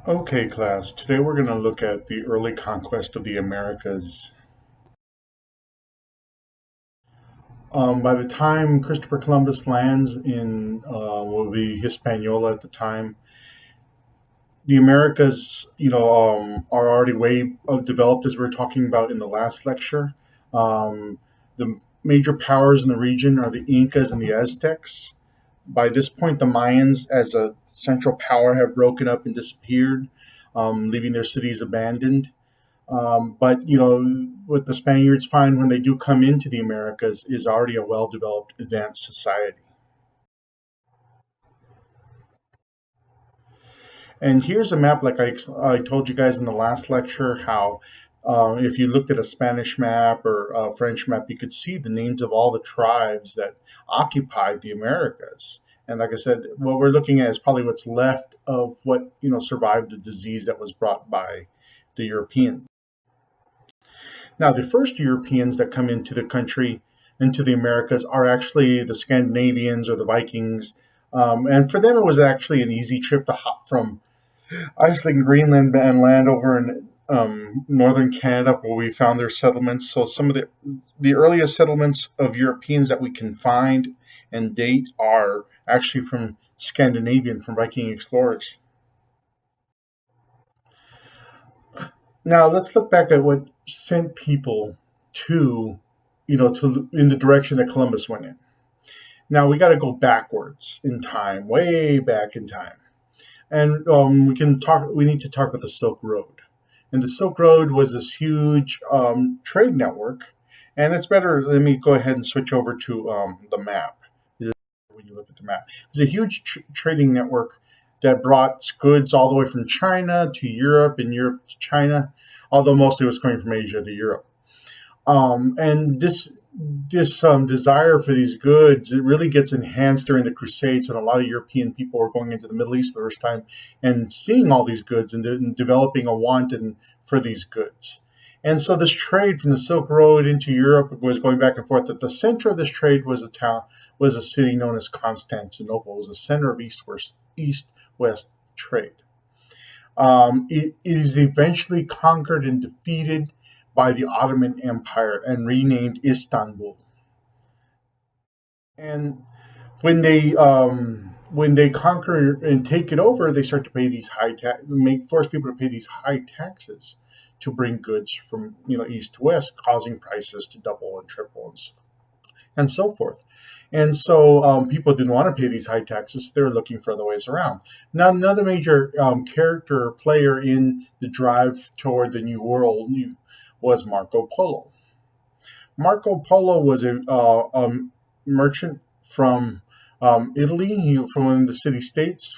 Okay, class, today we're going to look at the early conquest of the Americas. By the time Christopher Columbus lands in what would be Hispaniola at the time, the Americas, are already way developed, as we were talking about in the last lecture. The major powers in the region are the Incas and the Aztecs. By this point, the Mayans, as a central power, have broken up and disappeared, leaving their cities abandoned. But what the Spaniards find when they do come into the Americas is already a well-developed, advanced society. And here's a map, like I told you guys in the last lecture, how if you looked at a Spanish map or a French map, you could see the names of all the tribes that occupied the Americas. And like I said, what we're looking at is probably what's left of what survived the disease that was brought by the Europeans. Now, the first Europeans that come into the country, into the Americas, are actually the Scandinavians or the Vikings. And for them, it was actually an easy trip to hop from Iceland, Greenland, and land over in northern Canada, where we found their settlements. So some of the earliest settlements of Europeans that we can find and date are actually from Scandinavian, from Viking explorers. Now let's look back at what sent people to, to in the direction that Columbus went in. Now we got to go backwards in time, way back in time, and we can talk. We need to talk about the Silk Road, and the Silk Road was this huge trade network. And it's better. Let me go ahead and switch over to the map. When you look at the map, it's a huge trading network that brought goods all the way from China to Europe and Europe to China, although mostly it was coming from Asia to Europe. And this desire for these goods, it really gets enhanced during the Crusades, when a lot of European people were going into the Middle East for the first time and seeing all these goods and developing a want for these goods. And so this trade from the Silk Road into Europe was going back and forth. At the center of this trade was a city known as Constantinople. It was the center of east-west trade. It is eventually conquered and defeated by the Ottoman Empire and renamed Istanbul. And when they conquer and take it over, they start to pay these force people to pay these high taxes to bring goods from east to west, causing prices to double and triple and so forth. And so people didn't want to pay these high taxes. They were looking for other ways around. Now, another major character or player in the drive toward the New World was Marco Polo. Marco Polo was a merchant from Italy, from one of the city states,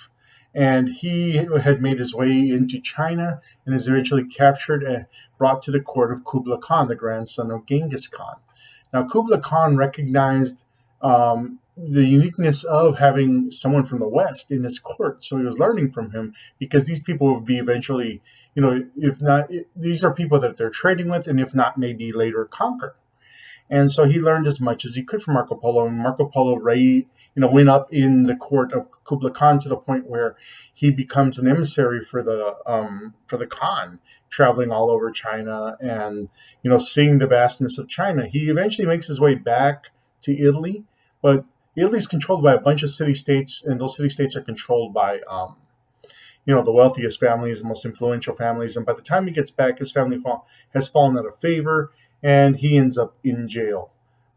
and he had made his way into China and is eventually captured and brought to the court of Kublai Khan, the grandson of Genghis Khan. Now, Kublai Khan recognized the uniqueness of having someone from the West in his court, so he was learning from him, because these people would be eventually, if not, these are people that they're trading with, and if not, maybe later conquer. And so he learned as much as he could from Marco Polo. And Marco Polo, went up in the court of Kublai Khan to the point where he becomes an emissary for the Khan, traveling all over China and seeing the vastness of China. He eventually makes his way back to Italy, but Italy is controlled by a bunch of city states, and those city states are controlled by the wealthiest families, the most influential families. And by the time he gets back, his family has fallen out of favor, and he ends up in jail.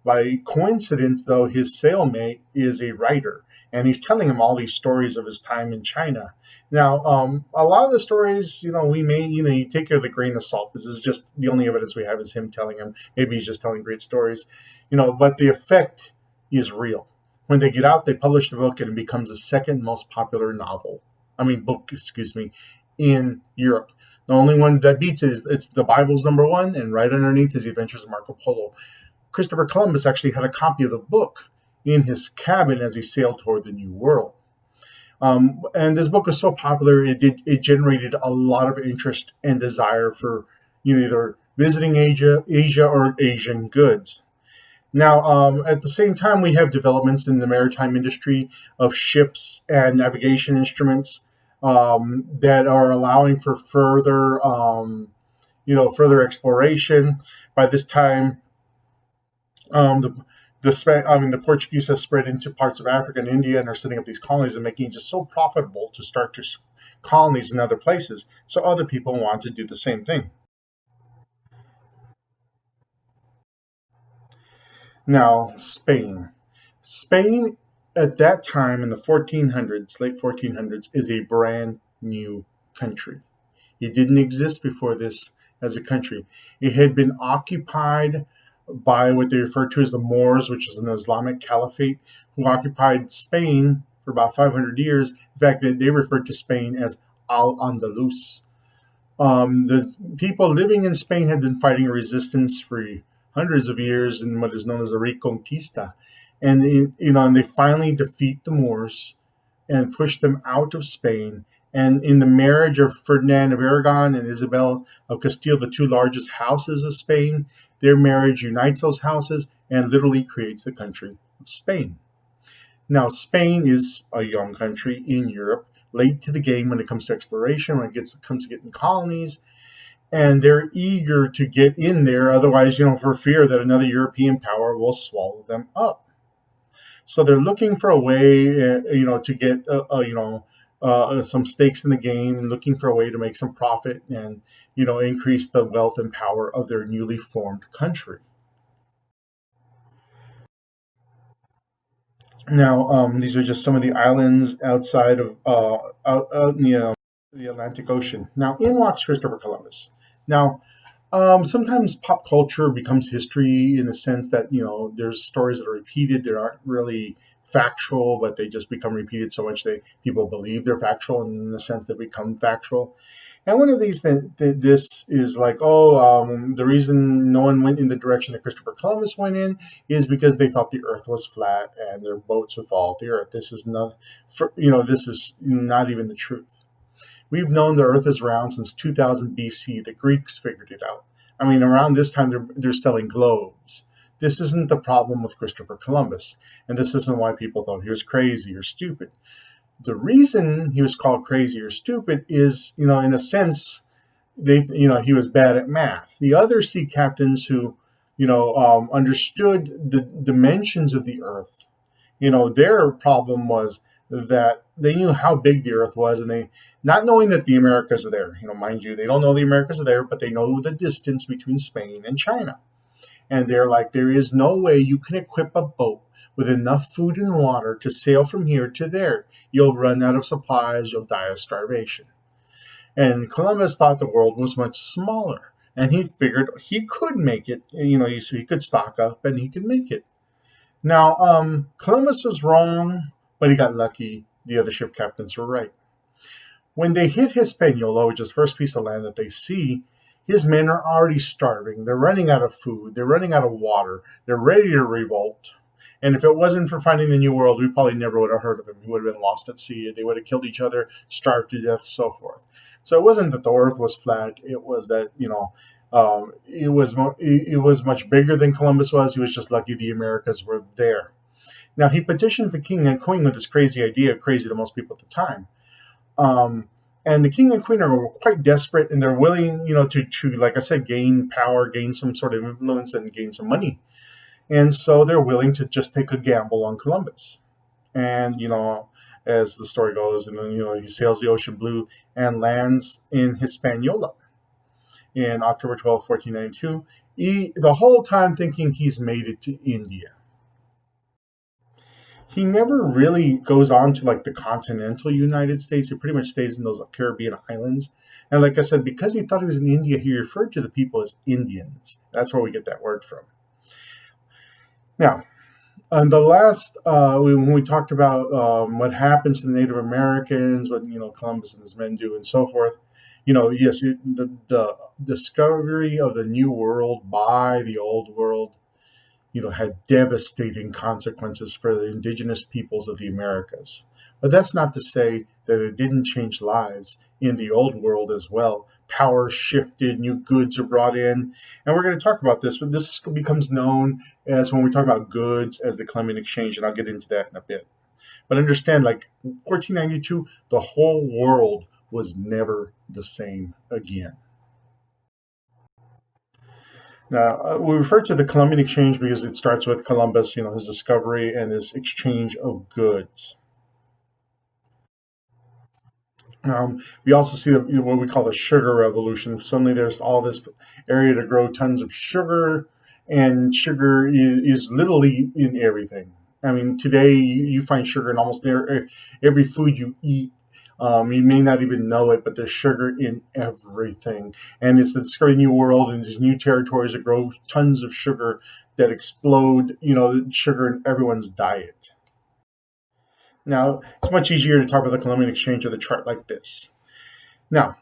By coincidence, though, his cellmate is a writer, and he's telling him all these stories of his time in China. Now, a lot of the stories, we may, you take it with a grain of salt. This is just the only evidence we have is him telling him. Maybe he's just telling great stories, but the effect is real. When they get out, they publish the book, and it becomes the second most popular book, in Europe. The only one that beats it is it's the Bible's number one, and right underneath is The Adventures of Marco Polo. Christopher Columbus actually had a copy of the book in his cabin as he sailed toward the New World. And this book was so popular, it generated a lot of interest and desire for either visiting Asia or Asian goods. Now, at the same time, we have developments in the maritime industry of ships and navigation instruments. that are allowing for further, further exploration. By this time, the Portuguese have spread into parts of Africa and India and are setting up these colonies and making it just so profitable to start colonies in other places. So other people want to do the same thing. Now, Spain. Spain at that time in the 1400s, late 1400s, is a brand new country. It didn't exist before this as a country. It had been occupied by what they refer to as the Moors, which is an Islamic caliphate, who occupied Spain for about 500 years. In fact, they referred to Spain as Al Andalus. The people living in Spain had been fighting resistance for hundreds of years in what is known as the Reconquista, and and they finally defeat the Moors and push them out of Spain. And in the marriage of Ferdinand of Aragon and Isabel of Castile, the two largest houses of Spain, their marriage unites those houses and literally creates the country of Spain. Now, Spain is a young country in Europe, late to the game when it comes to exploration, when it comes to getting colonies, and they're eager to get in there, otherwise, for fear that another European power will swallow them up. So they're looking for a way, to get, some stakes in the game, looking for a way to make some profit and, increase the wealth and power of their newly formed country. Now, these are just some of the islands outside of out in the Atlantic Ocean. Now, in walks Christopher Columbus. Now, sometimes pop culture becomes history in the sense that there's stories that are repeated. They aren't really factual, but they just become repeated so much that people believe they're factual, and in the sense they become factual. And one of these this is like, the reason no one went in the direction that Christopher Columbus went in is because they thought the Earth was flat and their boats would fall off the Earth. This is not, this is not even the truth. We've known the Earth is round since 2000 BC. The Greeks figured it out. I mean, around this time, they're selling globes. This isn't the problem with Christopher Columbus, and this isn't why people thought he was crazy or stupid. The reason he was called crazy or stupid is, in a sense, he was bad at math. The other sea captains who, understood the dimensions of the Earth, their problem was that they knew how big the Earth was, and they, not knowing that the Americas are there, mind you, they don't know the Americas are there, but they know the distance between Spain and China. And they're like, there is no way you can equip a boat with enough food and water to sail from here to there. You'll run out of supplies, you'll die of starvation. And Columbus thought the world was much smaller, and he figured he could make it, so he could stock up and he could make it. Now, Columbus was wrong, but he got lucky. The other ship captains were right. When they hit Hispaniola, which is the first piece of land that they see, his men are already starving. They're running out of food. They're running out of water. They're ready to revolt. And if it wasn't for finding the New World, we probably never would have heard of him. He would have been lost at sea. They would have killed each other, starved to death, so forth. So it wasn't that the Earth was flat. It was that, it was much bigger than Columbus was. He was just lucky the Americas were there. Now, he petitions the king and queen with this crazy idea, crazy to most people at the time. And the king and queen are quite desperate, and they're willing, to, like I said, gain power, gain some sort of influence, and gain some money. And so they're willing to just take a gamble on Columbus. And, as the story goes, and then, he sails the ocean blue and lands in Hispaniola in October 12, 1492, the whole time thinking he's made it to India. He never really goes on to like the continental United States. He pretty much stays in those Caribbean islands. And like I said, because he thought he was in India, he referred to the people as Indians. That's where we get that word from. Now, on the last, when we talked about what happens to the Native Americans, what Columbus and his men do, and so forth, yes, the discovery of the New World by the Old World, had devastating consequences for the indigenous peoples of the Americas. But that's not to say that it didn't change lives in the Old World as well. Power shifted, new goods are brought in, and we're going to talk about this, but this becomes known as, when we talk about goods, as the Columbian Exchange, and I'll get into that in a bit. But understand, like 1492, the whole world was never the same again. Now, we refer to the Columbian Exchange because it starts with Columbus, his discovery and his exchange of goods. We also see what we call the sugar revolution. Suddenly, there's all this area to grow tons of sugar, and sugar is literally in everything. I mean, today you find sugar in almost every food you eat. You may not even know it, but there's sugar in everything. And it's the discovery of new world and these new territories that grow tons of sugar that explode, sugar in everyone's diet. Now, it's much easier to talk about the Columbian Exchange with a chart like this. Now,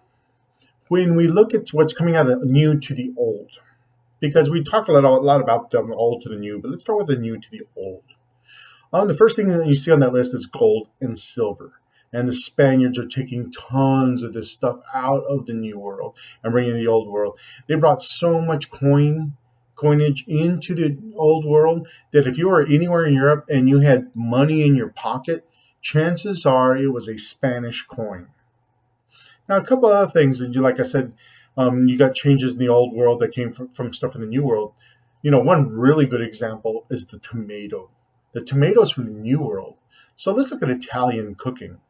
when we look at what's coming out of the new to the old, because we talk a lot about the old to the new, but let's start with the new to the old. The first thing that you see on that list is gold and silver. And the Spaniards are taking tons of this stuff out of the New World and bringing the Old World. They brought so much coinage into the Old World that if you were anywhere in Europe and you had money in your pocket, chances are it was a Spanish coin. Now, a couple of other things, and like I said, you got changes in the Old World that came from stuff in the New World. One really good example is the tomato. The tomatoes from the New World. So let's look at Italian cooking.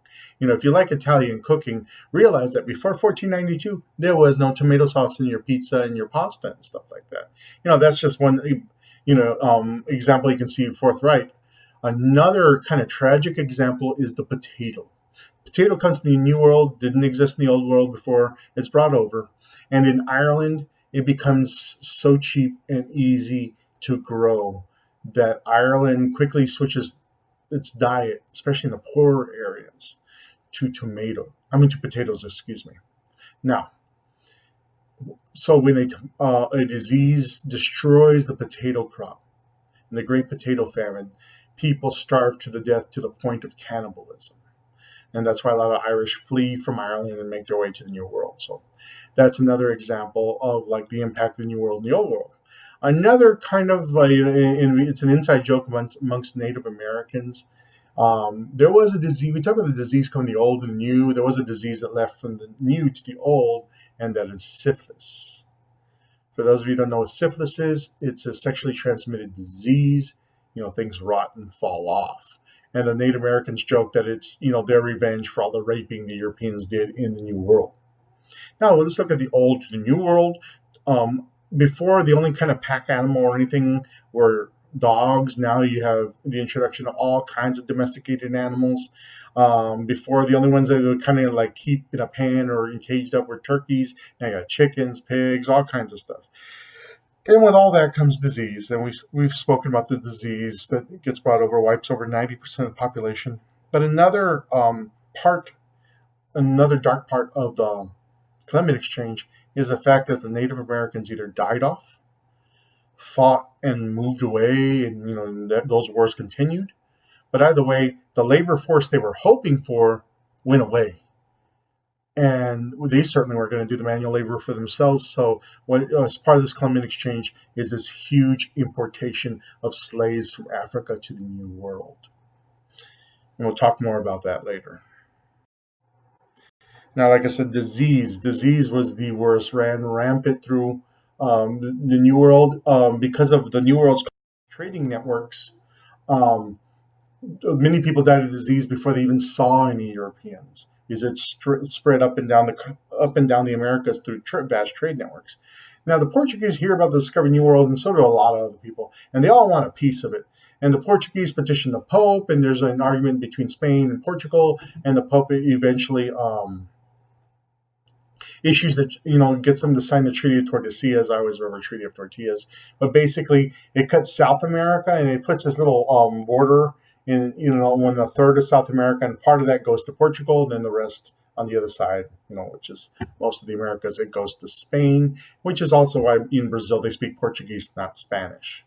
If you like Italian cooking, realize that before 1492, there was no tomato sauce in your pizza and your pasta and stuff like that. That's just one, example you can see forthright. Another kind of tragic example is the potato. Potato comes from the New World, didn't exist in the Old World before it's brought over. And in Ireland, it becomes so cheap and easy to grow that Ireland quickly switches its diet, especially in the poorer areas, to potatoes, excuse me. Now, so when a disease destroys the potato crop, in the Great Potato Famine, people starve to the death to the point of cannibalism. And that's why a lot of Irish flee from Ireland and make their way to the New World. So that's another example of like the impact of the New World and the Old World. Another kind of, it's an inside joke amongst Native Americans. There was a disease, we talk about the disease coming the old and new. There was a disease that left from the new to the old, and that is syphilis. For those of you who don't know what syphilis is, it's a sexually transmitted disease. Things rot and fall off. And the Native Americans joke that it's, their revenge for all the raping the Europeans did in the New World. Now, let's look at the old to the New World. Before, the only kind of pack animal or anything were dogs. Now you have the introduction of all kinds of domesticated animals. Before, the only ones that would kind of like keep in a pen or caged up were turkeys. Now you got chickens, pigs, all kinds of stuff. And with all that comes disease, and we've spoken about the disease that gets brought over, wipes over 90% of the population. But another dark part of the Columbian Exchange is the fact that the Native Americans either died off, fought and moved away, and those wars continued. But either way, the labor force they were hoping for went away. And they certainly weren't going to do the manual labor for themselves. So as part of this Columbian Exchange is this huge importation of slaves from Africa to the New World. And we'll talk more about that later. Now, like I said, disease was the worst, ran rampant through the New World because of the New World's trading networks. Many people died of disease before they even saw any Europeans, because it spread up and down the Americas through vast trade networks. Now, the Portuguese hear about the discovery of the New World, and so do a lot of other people, and they all want a piece of it. And the Portuguese petition the Pope, and there's an argument between Spain and Portugal, and the Pope eventually issues that, gets them to sign the Treaty of Tordesillas. I always remember Treaty of Tortillas. But basically, it cuts South America, and it puts this little border in, when a third of South America, and part of that goes to Portugal, then the rest on the other side, which is most of the Americas, it goes to Spain, which is also why in Brazil they speak Portuguese, not Spanish.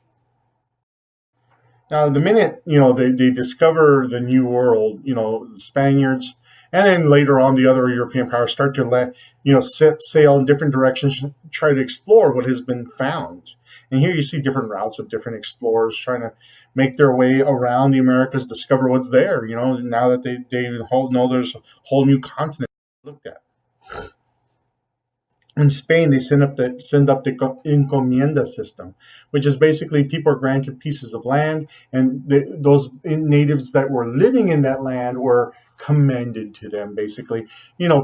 Now, the minute, they discover the New World, the Spaniards, And then later on, the other European powers start to set sail in different directions, try to explore what has been found. And here you see different routes of different explorers trying to make their way around the Americas, discover what's there. Now that they know there's a whole new continent looked at. In Spain, they send up the encomienda system, which is basically people are granted pieces of land, and those natives that were living in that land were commended to them, basically,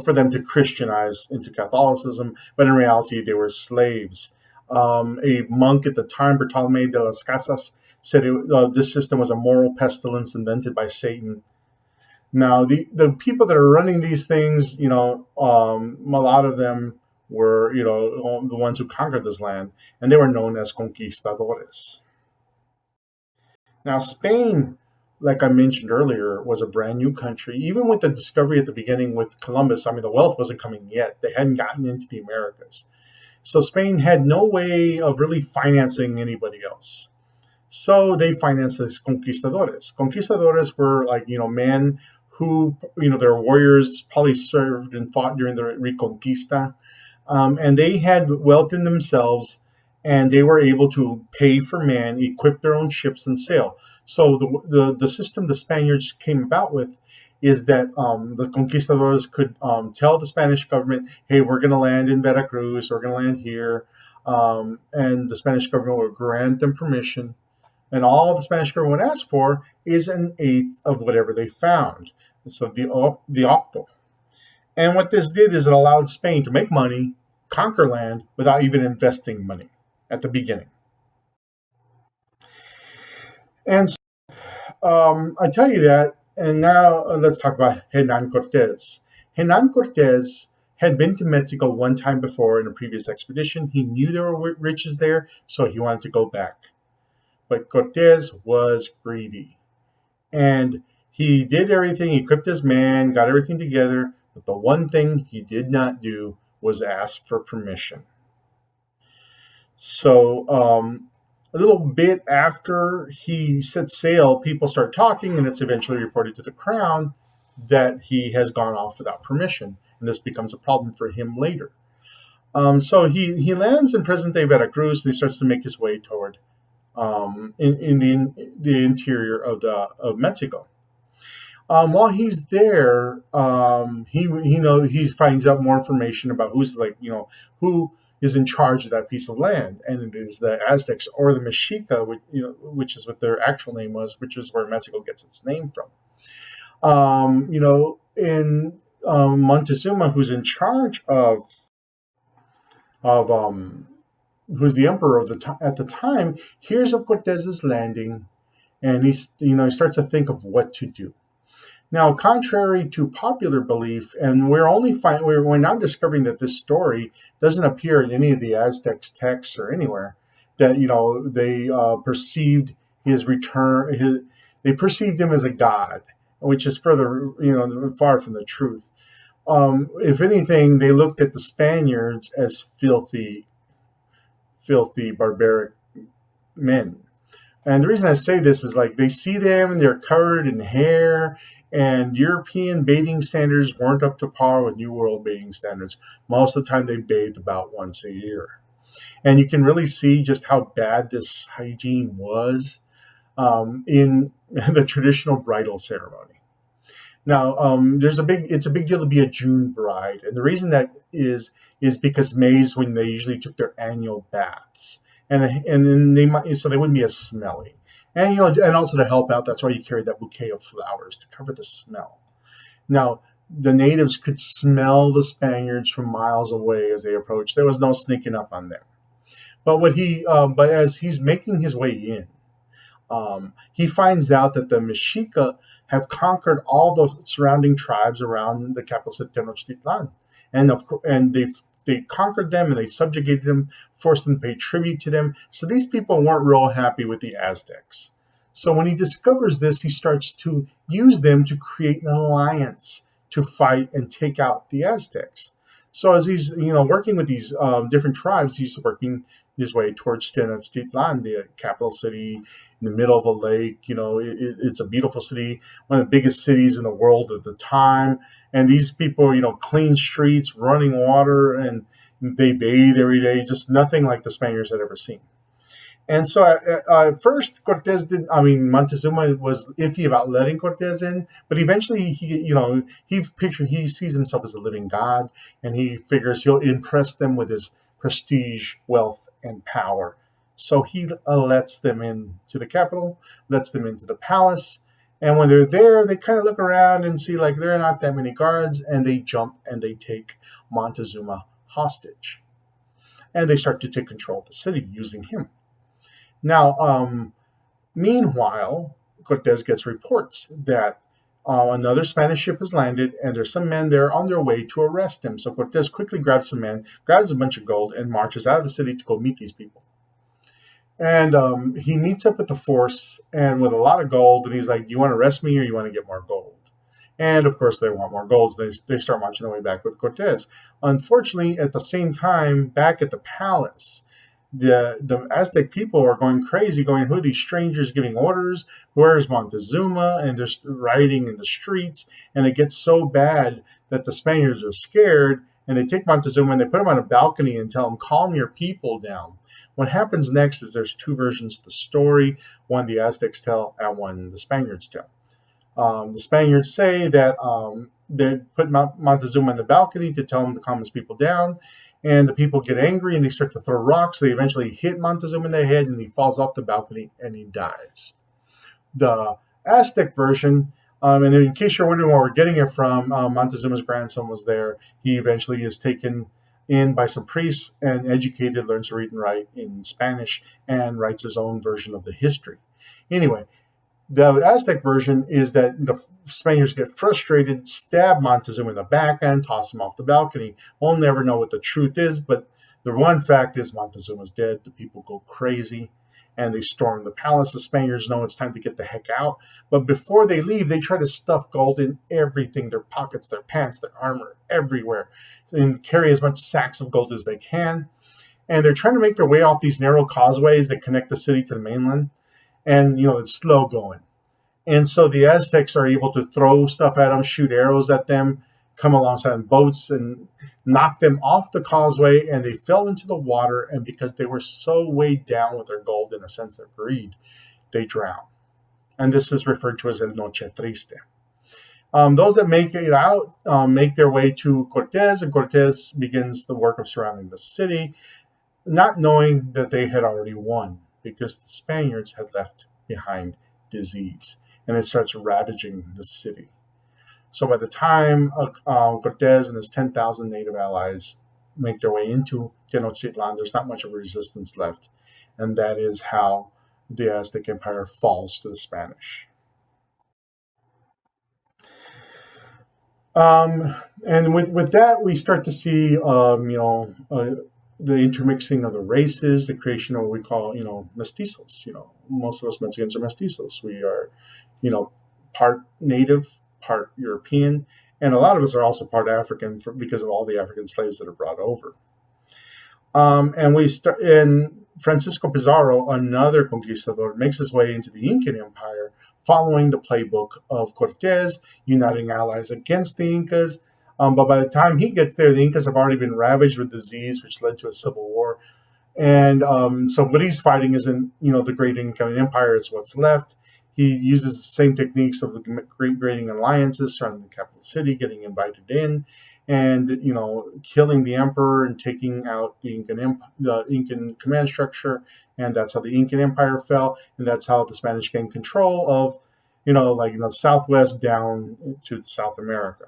for them to Christianize into Catholicism. But in reality, they were slaves. A monk at the time, Bartolome de las Casas, said this system was a moral pestilence invented by Satan. Now, the people that are running these things, a lot of them were, the ones who conquered this land, and they were known as conquistadores. Now, Spain, like I mentioned earlier, was a brand new country. Even with the discovery at the beginning with Columbus, the wealth wasn't coming yet. They hadn't gotten into the Americas. So Spain had no way of really financing anybody else. So they financed these conquistadores. Conquistadores were men who, their warriors probably served and fought during the Reconquista. And they had wealth in themselves, and they were able to pay for men, equip their own ships, and sail. So the system the Spaniards came about with is that the conquistadors could tell the Spanish government, hey, we're going to land in Veracruz, we're going to land here, and the Spanish government would grant them permission. And all the Spanish government would ask for is an eighth of whatever they found. So the octo. And what this did is it allowed Spain to make money, conquer land, without even investing money at the beginning. And so, I tell you that, and now let's talk about Hernan Cortez. Hernan Cortez had been to Mexico one time before in a previous expedition. He knew there were riches there, so he wanted to go back. But Cortez was greedy. And he did everything, he equipped his man, got everything together, but the one thing he did not do was ask for permission. So a little bit after he set sail, people start talking, and it's eventually reported to the crown that he has gone off without permission, and this becomes a problem for him later. So he lands in present-day Veracruz, and he starts to make his way toward in the interior of Mexico. While he's there, he finds out more information about who is in charge of that piece of land, and it is the Aztecs or the Mexica, which is what their actual name was, which is where Mexico gets its name from. In Montezuma, who's in charge of who's the emperor at the time, hears of Cortez's landing, and he starts to think of what to do. Now, contrary to popular belief, and we're now discovering that this story doesn't appear in any of the Aztecs texts or anywhere, that they perceived his return. They perceived him as a god, which is further far from the truth. If anything, they looked at the Spaniards as filthy, barbaric men. And the reason I say this is they see them and they're covered in hair, and European bathing standards weren't up to par with New World bathing standards. Most of the time they bathed about once a year. And you can really see just how bad this hygiene was in the traditional bridal ceremony. Now, it's a big deal to be a June bride. And the reason that is because May is when they usually took their annual baths. And then they wouldn't be as smelly, and and also to help out. That's why you carried that bouquet of flowers to cover the smell. Now, the natives could smell the Spaniards from miles away as they approached. There was no sneaking up on them. But as he's making his way in, he finds out that the Mexica have conquered all the surrounding tribes around the capital city Tenochtitlan, and they conquered them and they subjugated them, forced them to pay tribute to them. So these people weren't real happy with the Aztecs. So when he discovers this, he starts to use them to create an alliance to fight and take out the Aztecs. So as he's working with these different tribes, he's working his way towards Tenochtitlan, the capital city in the middle of a lake. It's a beautiful city, one of the biggest cities in the world at the time. And these people, clean streets, running water, and they bathe every day. Just nothing like the Spaniards had ever seen. And so at first, Cortez didn't. I mean, Montezuma was iffy about letting Cortez in, but eventually, he sees himself as a living god, and he figures he'll impress them with his prestige, wealth, and power. So he lets them into the capital, lets them into the palace, and when they're there, they kind of look around and see like there are not that many guards, and they jump and they take Montezuma hostage, and they start to take control of the city using him. Now, meanwhile, Cortez gets reports that another Spanish ship has landed, and there's some men there on their way to arrest him. So Cortez quickly grabs some men, grabs a bunch of gold, and marches out of the city to go meet these people. And he meets up with the force and with a lot of gold, and he's like, "Do you want to arrest me, or you want to get more gold?" And of course, they want more gold. So they start marching their way back with Cortez. Unfortunately, at the same time, back at the palace, the Aztec people are going crazy, going, "Who are these strangers giving orders? Where is Montezuma?" And they're rioting in the streets. And it gets so bad that the Spaniards are scared, and they take Montezuma and they put him on a balcony and tell him, "Calm your people down." What happens next is there's two versions of the story, one the Aztecs tell and one the Spaniards tell. The Spaniards say that they put Montezuma in the balcony to tell him to calm his people down, and the people get angry and they start to throw rocks. They eventually hit Montezuma in the head, and he falls off the balcony and he dies. The Aztec version, and in case you're wondering where we're getting it from, Montezuma's grandson was there. He eventually is taken in by some priests and educated, learns to read and write in Spanish, and writes his own version of the history. Anyway, the Aztec version is that the Spaniards get frustrated, stab Montezuma in the back, and toss him off the balcony. We'll never know what the truth is, but the one fact is Montezuma's dead. The people go crazy, and they storm the palace. The Spaniards know it's time to get the heck out. But before they leave, they try to stuff gold in everything, their pockets, their pants, their armor, everywhere, and carry as much sacks of gold as they can. And they're trying to make their way off these narrow causeways that connect the city to the mainland. And, it's slow going. And so the Aztecs are able to throw stuff at them, shoot arrows at them, come alongside boats and knock them off the causeway, and they fell into the water. And because they were so weighed down with their gold, in a sense, their greed, they drown. And this is referred to as El Noche Triste. Those that make it out make their way to Cortez, and Cortez begins the work of surrounding the city, not knowing that they had already won, because the Spaniards had left behind disease, and it starts ravaging the city. So by the time Cortez and his 10,000 native allies make their way into Tenochtitlan, there's not much of a resistance left, and that is how the Aztec Empire falls to the Spanish. And with that, we start to see, the intermixing of the races, the creation of what we call, mestizos. Most of us Mexicans are mestizos. We are, part native, part European, and a lot of us are also part African because of all the African slaves that are brought over. And Francisco Pizarro, another conquistador, makes his way into the Incan Empire, following the playbook of Cortez, uniting allies against the Incas. But by the time he gets there, the Incas have already been ravaged with disease, which led to a civil war. And so what he's fighting isn't, the great Incan Empire, it's what's left. He uses the same techniques of creating alliances surrounding the capital city, getting invited in, and killing the emperor and taking out the Incan command structure, and that's how the Incan Empire fell, and that's how the Spanish gained control of, the Southwest down to South America.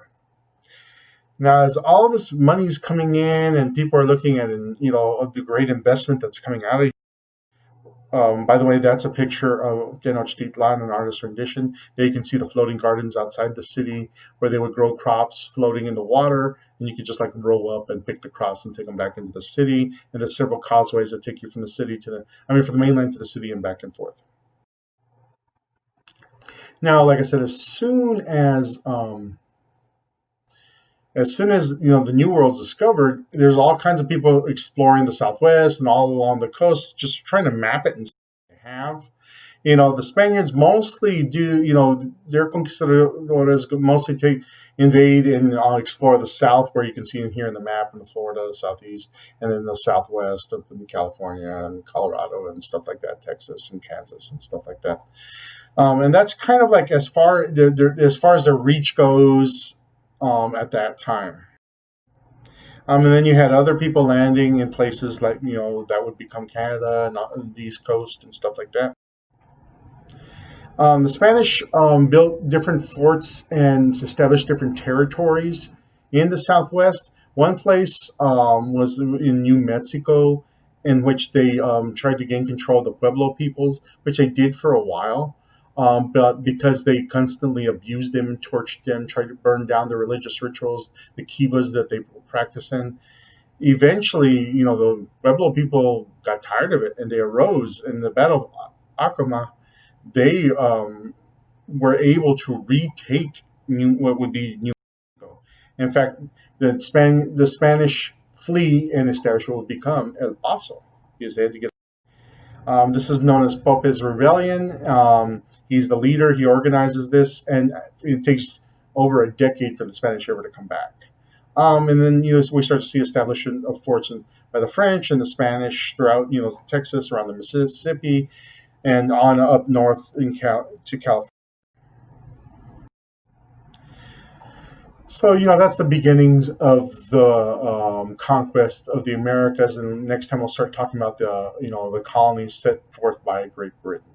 Now, as all this money is coming in, and people are looking at, of the great investment that's coming out of. By the way, that's a picture of Tenochtitlan, an artist's rendition. There you can see the floating gardens outside the city where they would grow crops floating in the water, and you could just row up and pick the crops and take them back into the city. And there's several causeways that take you from from the mainland to the city and back and forth. Now, like I said, as soon as As soon as the New World's discovered, there's all kinds of people exploring the Southwest and all along the coast, just trying to map it and have. The Spaniards mostly do. Their conquistadores mostly invade and explore the South, where you can see here in the map in the Florida, the Southeast, and then the Southwest up in California and Colorado and stuff like that, Texas and Kansas and stuff like that. And that's kind of like as far as their reach goes at that time. And then you had other people landing in places like that would become Canada and the East Coast and stuff like that. The Spanish built different forts and established different territories in the Southwest. One place was in New Mexico, in which they tried to gain control of the Pueblo peoples, which they did for a while. But because they constantly abused them and tortured them, tried to burn down the religious rituals, the kivas that they practice in, eventually, the Pueblo people got tired of it and they arose in the Battle of Acoma. They were able to retake what would be New Mexico. In fact, the Spanish flee and establish what would become El Paso, because they had to get. This is known as Pope's Rebellion. He's the leader. He organizes this, and it takes over a decade for the Spanish ever to come back. And then we start to see establishment of forts by the French and the Spanish throughout Texas, around the Mississippi, and on up north to California. So that's the beginnings of the conquest of the Americas, and next time we'll start talking about the colonies set forth by Great Britain.